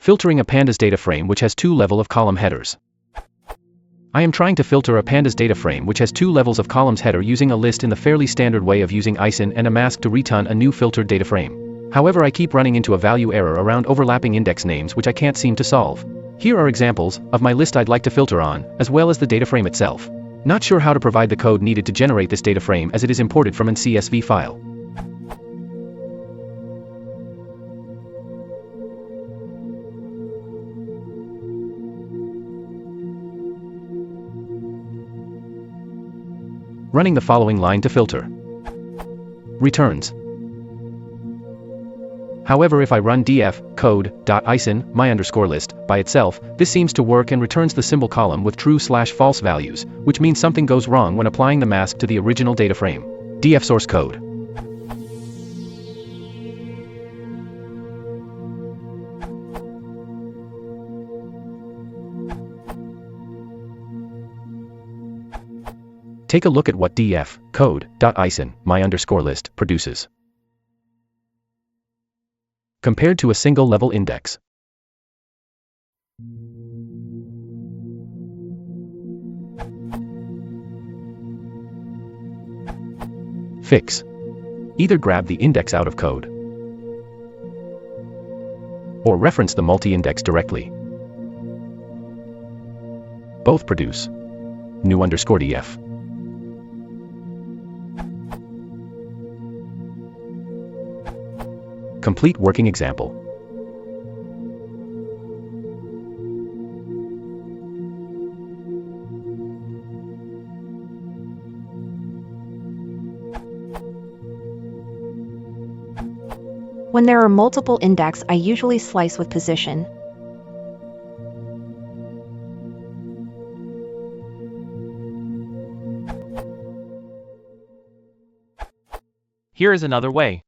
Filtering a Pandas data frame which has two levels of column headers. I am trying to filter a Pandas data frame which has two levels of columns header using a list in the fairly standard way of using ISIN and a mask to return a new filtered data frame. However, I keep running into a value error around overlapping index names which I can't seem to solve. Here are examples of my list I'd like to filter on, as well as the data frame itself. Not sure how to provide the code needed to generate this data frame as it is imported from an CSV file. Running the following line to filter. Returns. However, if I run df code.isin my_list by itself, this seems to work and returns the symbol column with true/false values, which means something goes wrong when applying the mask to the original data frame. Df source code. Take a look at what df code.isin my_list produces. Compared to a single level index. Fix. Either grab the index out of code or reference the multi-index directly. Both produce new_df. Complete working example. When there are multiple index, I usually slice with position. Here is another way.